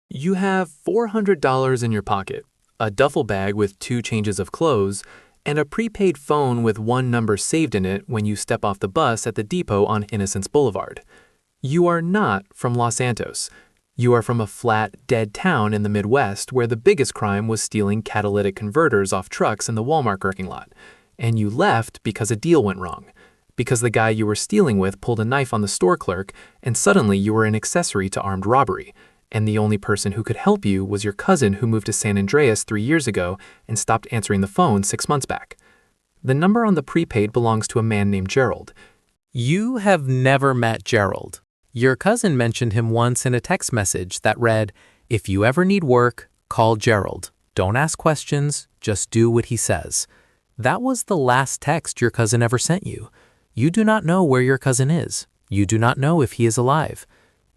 You have $400 in your pocket, a duffel bag with 2 changes of clothes, and a prepaid phone with one number saved in it when you step off the bus at the depot on Innocence Boulevard. You are not from Los Santos. You are from a flat, dead town in the Midwest where the biggest crime was stealing catalytic converters off trucks in the Walmart parking lot. And you left because a deal went wrong. Because the guy you were stealing with pulled a knife on the store clerk, and suddenly you were an accessory to armed robbery. And the only person who could help you was your cousin who moved to San Andreas 3 years ago and stopped answering the phone 6 months back. The number on the prepaid belongs to a man named Gerald. You have never met Gerald. Your cousin mentioned him once in a text message that read, "If you ever need work, call Gerald. Don't ask questions, just do what he says." That was the last text your cousin ever sent you. You do not know where your cousin is. You do not know if he is alive.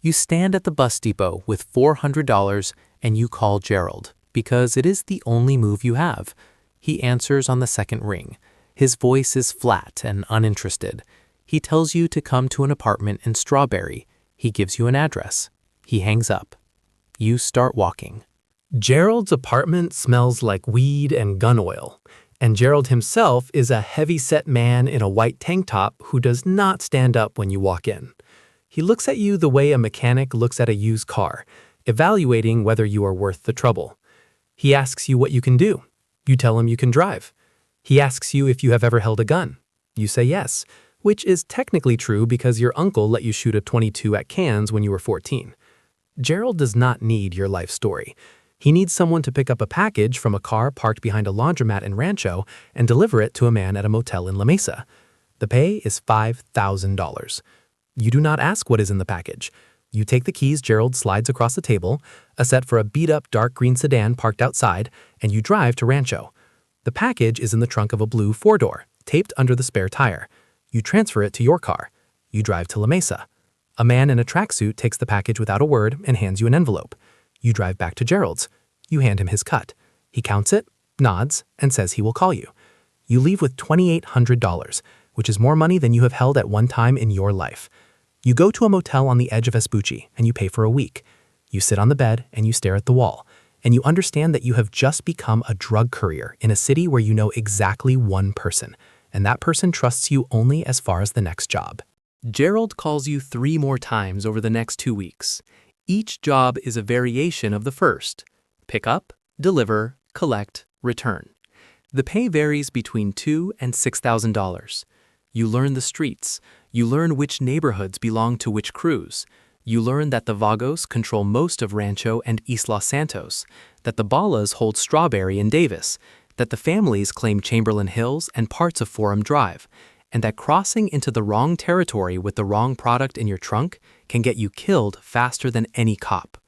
You stand at the bus depot with $400 and you call Gerald because it is the only move you have. He answers on the second ring. His voice is flat and uninterested. He tells you to come to an apartment in Strawberry. He gives you an address. He hangs up. You start walking. Gerald's apartment smells like weed and gun oil, and Gerald himself is a heavy-set man in a white tank top who does not stand up when you walk in. He looks at you the way a mechanic looks at a used car, evaluating whether you are worth the trouble. He asks you what you can do. You tell him you can drive. He asks you if you have ever held a gun. You say yes, which is technically true because your uncle let you shoot a .22 at Cannes when you were 14. Gerald does not need your life story. He needs someone to pick up a package from a car parked behind a laundromat in Rancho and deliver it to a man at a motel in La Mesa. The pay is $5,000. You do not ask what is in the package. You take the keys Gerald slides across the table, a set for a beat-up dark green sedan parked outside, and you drive to Rancho. The package is in the trunk of a blue four-door, taped under the spare tire. You transfer it to your car. You drive to La Mesa. A man in a tracksuit takes the package without a word and hands you an envelope. You drive back to Gerald's. You hand him his cut. He counts it, nods, and says he will call you. You leave with $2,800, which is more money than you have held at one time in your life. You go to a motel on the edge of Vespucci and you pay for a week. You sit on the bed and you stare at the wall, and you understand that you have just become a drug courier in a city where you know exactly one person, and that person trusts you only as far as the next job. Gerald calls you 3 more times over the next 2 weeks. Each job is a variation of the first. Pick up, deliver, collect, return. The pay varies between $2,000 and $6,000. You learn the streets. You learn which neighborhoods belong to which crews. You learn that the Vagos control most of Rancho and East Los Santos, that the Ballas hold Strawberry and Davis, that the families claim Chamberlain Hills and parts of Forum Drive, and that crossing into the wrong territory with the wrong product in your trunk can get you killed faster than any cop.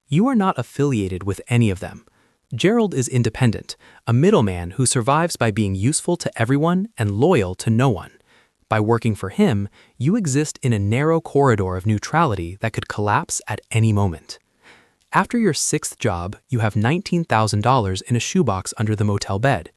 You are not affiliated with any of them. Gerald is independent, a middleman who survives by being useful to everyone and loyal to no one. By working for him, you exist in a narrow corridor of neutrality that could collapse at any moment. After your 6th job, you have $19,000 in a shoebox under the motel bed.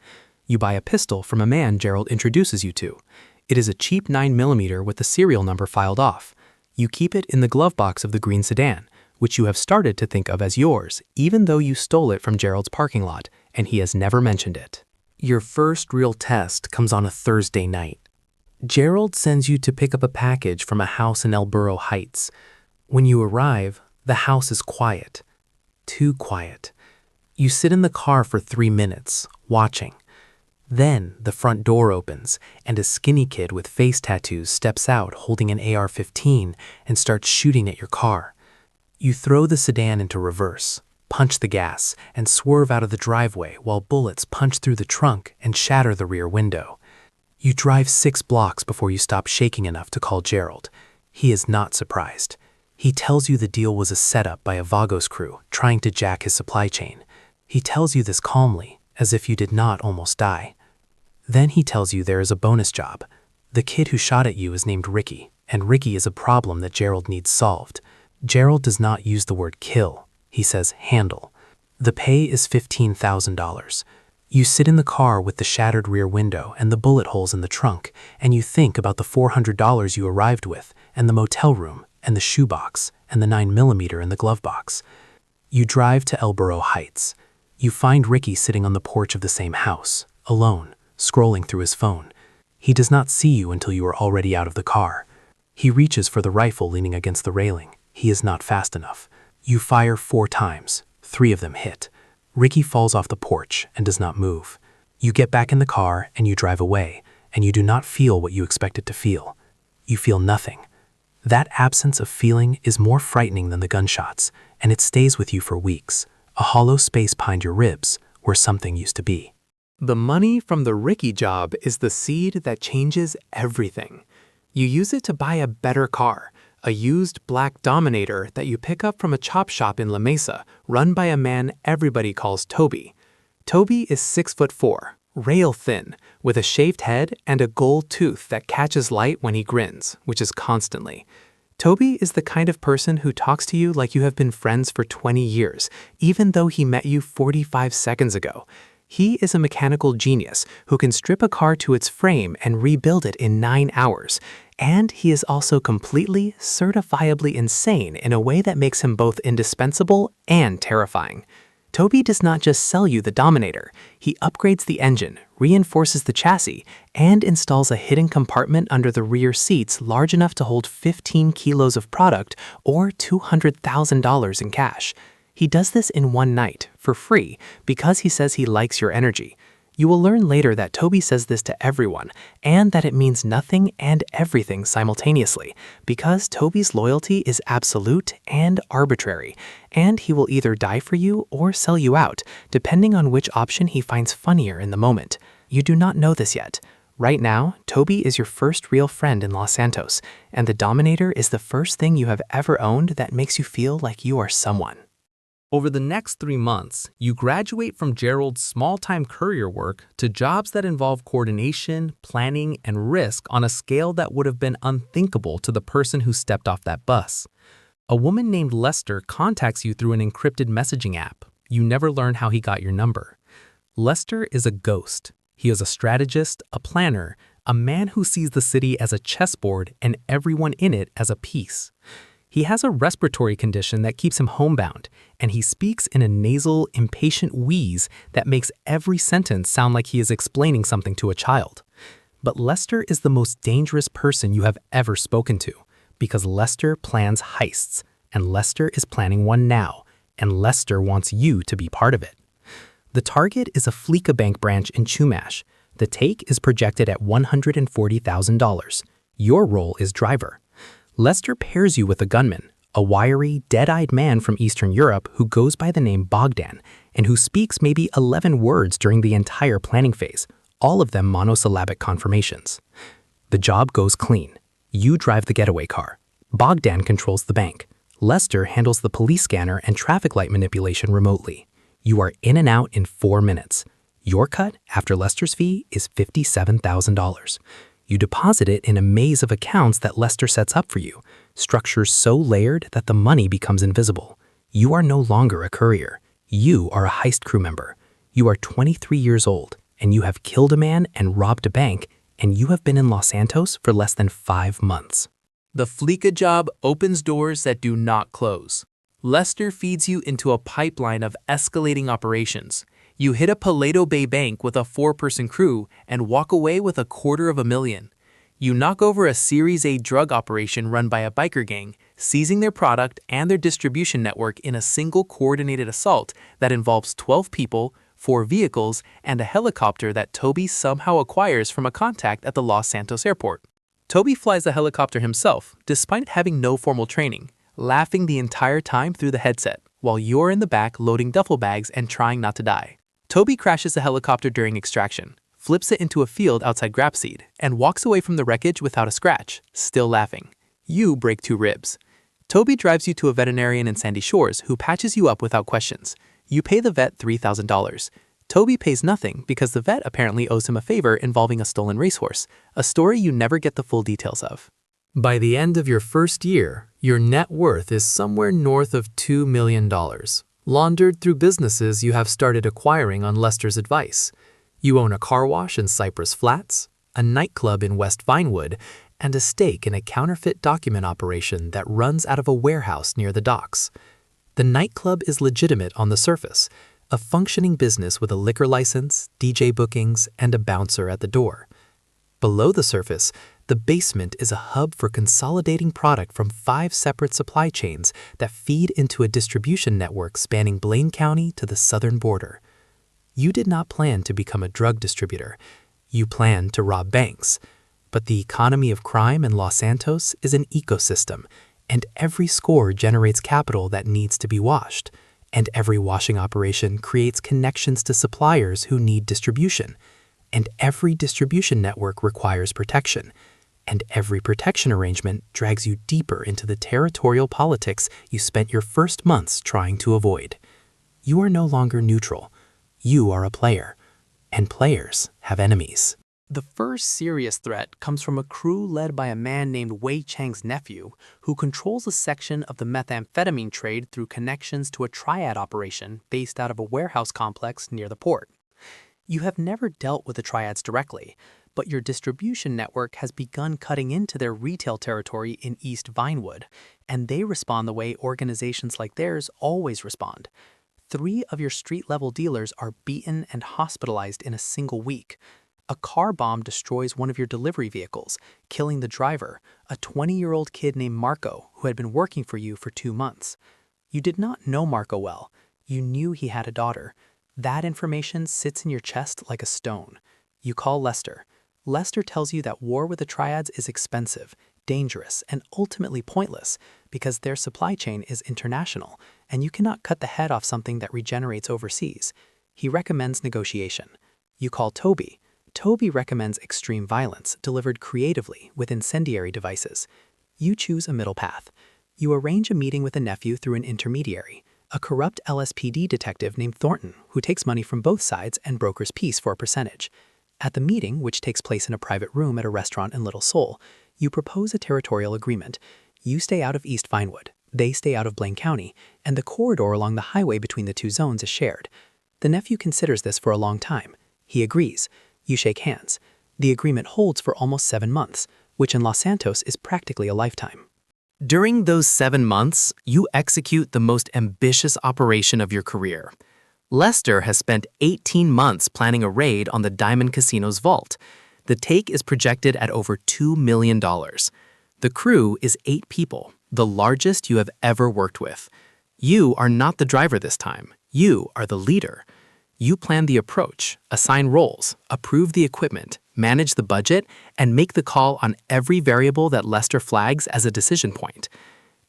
You buy a pistol from a man Gerald introduces you to. It is a cheap 9mm with the serial number filed off. You keep it in the glove box of the green sedan, which you have started to think of as yours, even though you stole it from Gerald's parking lot, and he has never mentioned it. Your first real test comes on a Thursday night. Gerald sends you to pick up a package from a house in El Burro Heights. When you arrive, the house is quiet. Too quiet. You sit in the car for 3 minutes, watching. Then the front door opens, and a skinny kid with face tattoos steps out holding an AR-15 and starts shooting at your car. You throw the sedan into reverse, punch the gas, and swerve out of the driveway while bullets punch through the trunk and shatter the rear window. You drive 6 blocks before you stop shaking enough to call Gerald. He is not surprised. He tells you the deal was a setup by a Vagos crew trying to jack his supply chain. He tells you this calmly, as if you did not almost die. Then he tells you there is a bonus job. The kid who shot at you is named Ricky, and Ricky is a problem that Gerald needs solved. Gerald does not use the word kill. He says handle. The pay is $15,000. You sit in the car with the shattered rear window and the bullet holes in the trunk, and you think about the $400 you arrived with, and the motel room, and the shoebox, and the 9mm in the glove box. You drive to Elborough Heights. You find Ricky sitting on the porch of the same house, alone, scrolling through his phone. He does not see you until you are already out of the car. He reaches for the rifle leaning against the railing. He is not fast enough. You fire 4 times. 3 of them hit. Ricky falls off the porch and does not move. You get back in the car and you drive away, and you do not feel what you expected to feel. You feel nothing. That absence of feeling is more frightening than the gunshots, and it stays with you for weeks, a hollow space behind your ribs where something used to be. The money from the Ricky job is the seed that changes everything. You use it to buy a better car, a used black Dominator that you pick up from a chop shop in La Mesa, run by a man everybody calls Toby. Toby is 6'4", rail thin, with a shaved head and a gold tooth that catches light when he grins, which is constantly. Toby is the kind of person who talks to you like you have been friends for 20 years, even though he met you 45 seconds ago. He is a mechanical genius who can strip a car to its frame and rebuild it in 9 hours. And he is also completely, certifiably insane in a way that makes him both indispensable and terrifying. Toby does not just sell you the Dominator. He upgrades the engine, reinforces the chassis, and installs a hidden compartment under the rear seats large enough to hold 15 kilos of product or $200,000 in cash. He does this in one night, for free, because he says he likes your energy. You will learn later that Toby says this to everyone, and that it means nothing and everything simultaneously, because Toby's loyalty is absolute and arbitrary, and he will either die for you or sell you out, depending on which option he finds funnier in the moment. You do not know this yet. Right now, Toby is your first real friend in Los Santos, and the Dominator is the first thing you have ever owned that makes you feel like you are someone. Over the next 3 months, you graduate from Gerald's small-time courier work to jobs that involve coordination, planning, and risk on a scale that would have been unthinkable to the person who stepped off that bus. A woman named Lester contacts you through an encrypted messaging app. You never learn how he got your number. Lester is a ghost. He is a strategist, a planner, a man who sees the city as a chessboard and everyone in it as a piece. He has a respiratory condition that keeps him homebound, and he speaks in a nasal, impatient wheeze that makes every sentence sound like he is explaining something to a child. But Lester is the most dangerous person you have ever spoken to, because Lester plans heists, and Lester is planning one now, and Lester wants you to be part of it. The target is a Fleeca Bank branch in Chumash. The take is projected at $140,000. Your role is driver. Lester pairs you with a gunman, a wiry, dead-eyed man from Eastern Europe who goes by the name Bogdan and who speaks maybe 11 words during the entire planning phase, all of them monosyllabic confirmations. The job goes clean. You drive the getaway car. Bogdan controls the bank. Lester handles the police scanner and traffic light manipulation remotely. You are in and out in 4 minutes. Your cut, after Lester's fee, is $57,000. You deposit it in a maze of accounts that Lester sets up for you, structures so layered that the money becomes invisible. You are no longer a courier. You are a heist crew member. You are 23 years old, and you have killed a man and robbed a bank, and you have been in Los Santos for less than 5 months. The Fleeca job opens doors that do not close. Lester feeds you into a pipeline of escalating operations. You hit a Paleto Bay bank with a 4-person crew and walk away with $250,000. You knock over a Series A drug operation run by a biker gang, seizing their product and their distribution network in a single coordinated assault that involves 12 people, 4 vehicles, and a helicopter that Toby somehow acquires from a contact at the Los Santos airport. Toby flies the helicopter himself, despite having no formal training, laughing the entire time through the headset, while you're in the back loading duffel bags and trying not to die. Toby crashes the helicopter during extraction, flips it into a field outside Grapeseed, and walks away from the wreckage without a scratch, still laughing. You break 2 ribs. Toby drives you to a veterinarian in Sandy Shores who patches you up without questions. You pay the vet $3,000. Toby pays nothing because the vet apparently owes him a favor involving a stolen racehorse, a story you never get the full details of. By the end of your first year, your net worth is somewhere north of $2 million. Laundered through businesses you have started acquiring on Lester's advice. You own a car wash in Cypress Flats, a nightclub in West Vinewood, and a stake in a counterfeit document operation that runs out of a warehouse near the docks. The The nightclub is legitimate on the surface, a functioning business with a liquor license, DJ bookings, and a bouncer at the door. Below the surface, the basement is a hub for consolidating product from 5 separate supply chains that feed into a distribution network spanning Blaine County to the southern border. You did not plan to become a drug distributor. You planned to rob banks. But the economy of crime in Los Santos is an ecosystem, and every score generates capital that needs to be washed, and every washing operation creates connections to suppliers who need distribution, and every distribution network requires protection, and every protection arrangement drags you deeper into the territorial politics you spent your first months trying to avoid. You are no longer neutral. You are a player, and players have enemies. The first serious threat comes from a crew led by a man named Wei Chang's nephew, who controls a section of the methamphetamine trade through connections to a triad operation based out of a warehouse complex near the port. You have never dealt with the triads directly, but your distribution network has begun cutting into their retail territory in East Vinewood, and they respond the way organizations like theirs always respond. 3 of your street-level dealers are beaten and hospitalized in a single week. A car bomb destroys one of your delivery vehicles, killing the driver, a 20-year-old kid named Marco who had been working for you for 2 months. You did not know Marco well. You knew he had a daughter. That information sits in your chest like a stone. You call Lester. Lester tells you that war with the triads is expensive, dangerous, and ultimately pointless because their supply chain is international, and you cannot cut the head off something that regenerates overseas. He recommends negotiation. You call Toby. Toby recommends extreme violence delivered creatively with incendiary devices. You choose a middle path. You arrange a meeting with a nephew through an intermediary, a corrupt LSPD detective named Thornton, who takes money from both sides and brokers peace for a percentage. At the meeting, which takes place in a private room at a restaurant in Little Seoul, you propose a territorial agreement. You stay out of East Vinewood, they stay out of Blaine County, and the corridor along the highway between the 2 zones is shared. The nephew considers this for a long time. He agrees. You shake hands. The agreement holds for almost 7 months, which in Los Santos is practically a lifetime. During those 7 months, you execute the most ambitious operation of your career. Lester has spent 18 months planning a raid on the Diamond Casino's vault. The take is projected at over $2 million. The crew is 8 people, the largest you have ever worked with. You are not the driver this time. You are the leader. You plan the approach, assign roles, approve the equipment, manage the budget, and make the call on every variable that Lester flags as a decision point.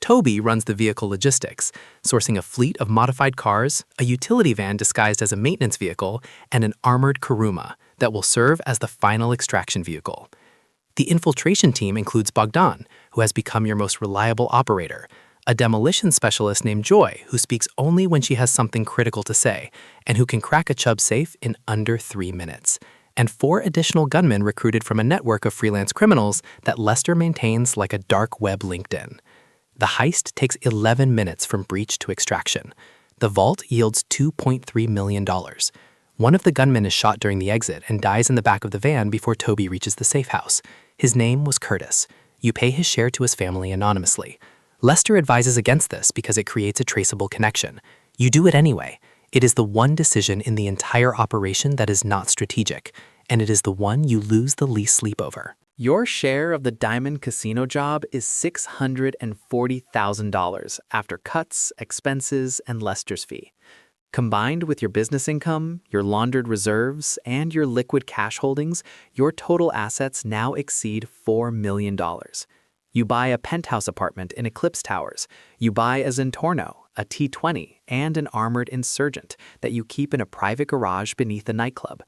Toby runs the vehicle logistics, sourcing a fleet of modified cars, a utility van disguised as a maintenance vehicle, and an armored Kuruma that will serve as the final extraction vehicle. The infiltration team includes Bogdan, who has become your most reliable operator, a demolition specialist named Joy, who speaks only when she has something critical to say, and who can crack a Chubb safe in under 3 minutes, and 4 additional gunmen recruited from a network of freelance criminals that Lester maintains like a dark web LinkedIn. The heist takes 11 minutes from breach to extraction. The vault yields $2.3 million. One of the gunmen is shot during the exit and dies in the back of the van before Toby reaches the safe house. His name was Curtis. You pay his share to his family anonymously. Lester advises against this because it creates a traceable connection. You do it anyway. It is the one decision in the entire operation that is not strategic, and it is the one you lose the least sleep over. Your share of the Diamond Casino job is $640,000 after cuts, expenses, and Lester's fee. Combined with your business income, your laundered reserves, and your liquid cash holdings, your total assets now exceed $4 million. You buy a penthouse apartment in Eclipse Towers. You buy a Zentorno, a T-20, and an armored Insurgent that you keep in a private garage beneath a nightclub.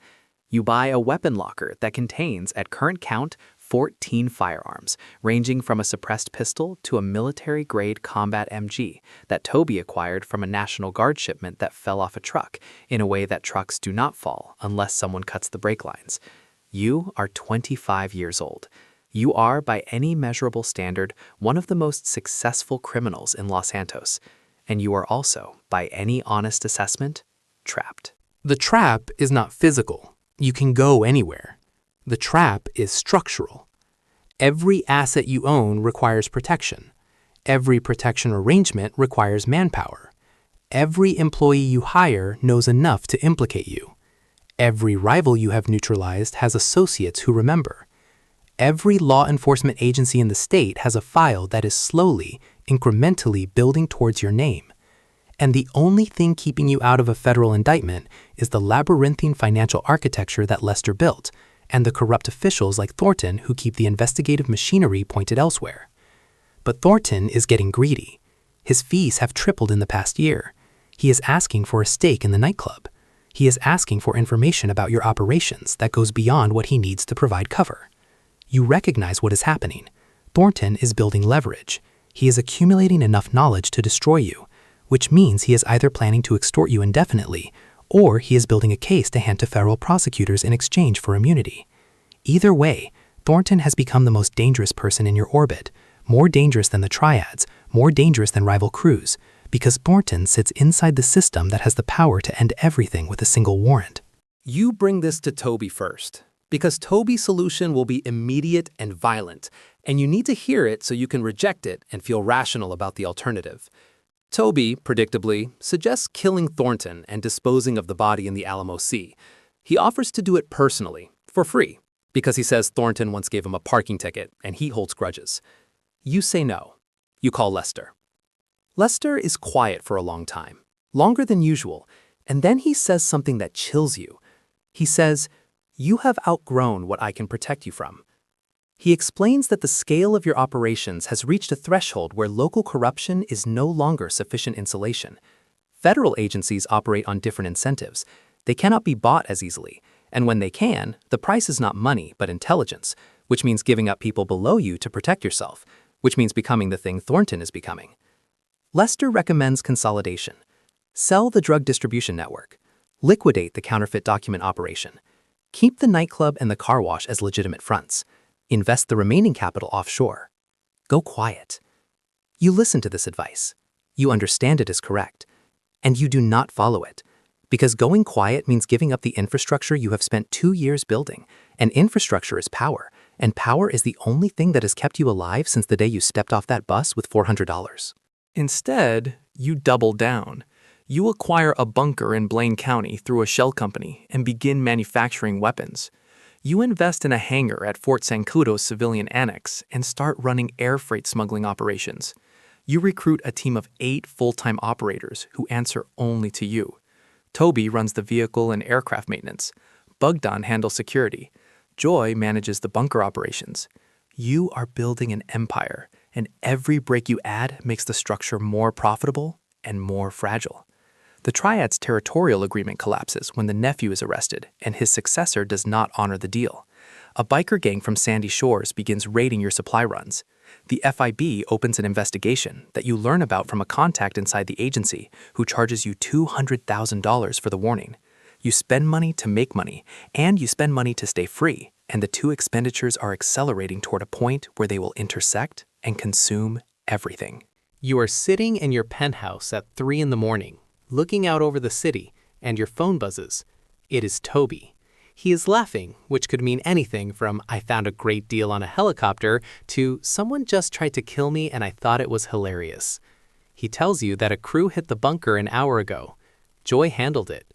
You buy a weapon locker that contains, at current count, 14 firearms, ranging from a suppressed pistol to a military-grade combat MG that Toby acquired from a National Guard shipment that fell off a truck in a way that trucks do not fall unless someone cuts the brake lines. You are 25 years old. You are, by any measurable standard, one of the most successful criminals in Los Santos, and you are also, by any honest assessment, trapped. The trap is not physical. You can go anywhere. The trap is structural. Every asset you own requires protection. Every protection arrangement requires manpower. Every employee you hire knows enough to implicate you. Every rival you have neutralized has associates who remember. Every law enforcement agency in the state has a file that is slowly, incrementally building towards your name. And the only thing keeping you out of a federal indictment is the labyrinthine financial architecture that Lester built, and the corrupt officials like Thornton who keep the investigative machinery pointed elsewhere. But Thornton is getting greedy. His fees have tripled in the past year. He is asking for a stake in the nightclub. He is asking for information about your operations that goes beyond what he needs to provide cover. You recognize what is happening. Thornton is building leverage. He is accumulating enough knowledge to destroy you, which means he is either planning to extort you indefinitely, or he is building a case to hand to federal prosecutors in exchange for immunity. Either way, Thornton has become the most dangerous person in your orbit, more dangerous than the Triads, more dangerous than rival crews, because Thornton sits inside the system that has the power to end everything with a single warrant. You bring this to Toby first, because Toby's solution will be immediate and violent, and you need to hear it so you can reject it and feel rational about the alternative. Toby, predictably, suggests killing Thornton and disposing of the body in the Alamo Sea. He offers to do it personally, for free, because he says Thornton once gave him a parking ticket and he holds grudges. You say no. You call Lester. Lester is quiet for a long time, longer than usual, and then he says something that chills you. He says, "You have outgrown what I can protect you from." He explains that the scale of your operations has reached a threshold where local corruption is no longer sufficient insulation. Federal agencies operate on different incentives. They cannot be bought as easily, and when they can, the price is not money but intelligence, which means giving up people below you to protect yourself, which means becoming the thing Thornton is becoming. Lester recommends consolidation. Sell the drug distribution network. Liquidate the counterfeit document operation. Keep the nightclub and the car wash as legitimate fronts. Invest the remaining capital offshore. Go quiet. You listen to this advice. You understand it is correct. And you do not follow it. Because going quiet means giving up the infrastructure you have spent 2 years building. And infrastructure is power. And power is the only thing that has kept you alive since the day you stepped off that bus with $400. Instead, you double down. You acquire a bunker in Blaine County through a shell company and begin manufacturing weapons. You invest in a hangar at Fort Sancudo's civilian annex and start running air freight smuggling operations. You recruit a team of 8 full-time operators who answer only to you. Toby runs the vehicle and aircraft maintenance. Bogdan handles security. Joy manages the bunker operations. You are building an empire, and every break you add makes the structure more profitable and more fragile. The Triad's territorial agreement collapses when the nephew is arrested and his successor does not honor the deal. A biker gang from Sandy Shores begins raiding your supply runs. The FIB opens an investigation that you learn about from a contact inside the agency who charges you $200,000 for the warning. You spend money to make money, and you spend money to stay free, and the two expenditures are accelerating toward a point where they will intersect and consume everything. You are sitting in your penthouse at 3 in the morning, looking out over the city, and your phone buzzes. It is Toby. He is laughing, which could mean anything from "I found a great deal on a helicopter" to "someone just tried to kill me and I thought it was hilarious." He tells you that a crew hit the bunker an hour ago. Joy handled it.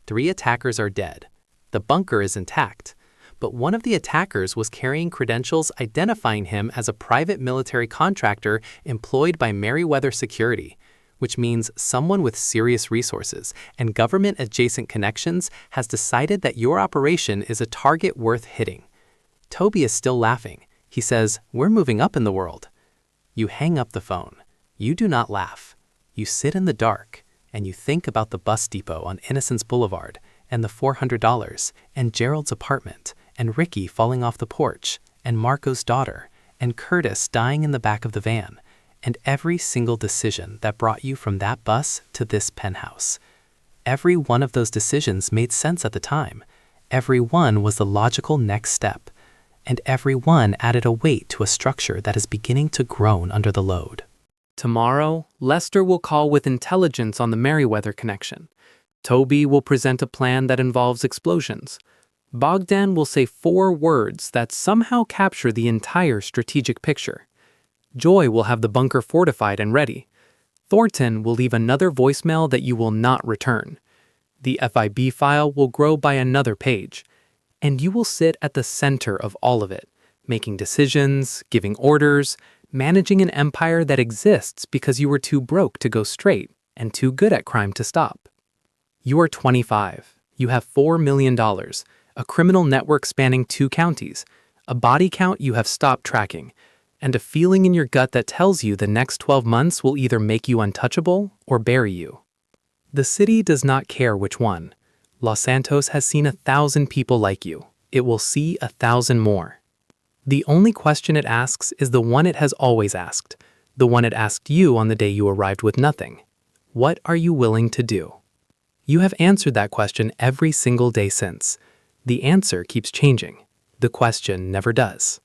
3 attackers are dead. The bunker is intact. But one of the attackers was carrying credentials identifying him as a private military contractor employed by Merryweather Security, which means someone with serious resources and government-adjacent connections has decided that your operation is a target worth hitting. Toby is still laughing. He says, "We're moving up in the world." You hang up the phone. You do not laugh. You sit in the dark, and you think about the bus depot on Innocence Boulevard, and the $400, and Gerald's apartment, and Ricky falling off the porch, and Marco's daughter, and Curtis dying in the back of the van, and every single decision that brought you from that bus to this penthouse. Every one of those decisions made sense at the time. Every one was the logical next step. And every one added a weight to a structure that is beginning to groan under the load. Tomorrow, Lester will call with intelligence on the Merryweather connection. Toby will present a plan that involves explosions. Bogdan will say 4 words that somehow capture the entire strategic picture. Joy will have the bunker fortified and ready. Thornton will leave another voicemail that you will not return. The FIB file will grow by another page, and you will sit at the center of all of it, making decisions, giving orders, managing an empire that exists because you were too broke to go straight and too good at crime to stop. You are 25. You have $4 million, a criminal network spanning 2 counties, a body count you have stopped tracking, and a feeling in your gut that tells you the next 12 months will either make you untouchable or bury you. The city does not care which one. Los Santos has seen 1,000 people like you. It will see 1,000 more. The only question it asks is the one it has always asked, the one it asked you on the day you arrived with nothing. What are you willing to do? You have answered that question every single day since. The answer keeps changing. The question never does.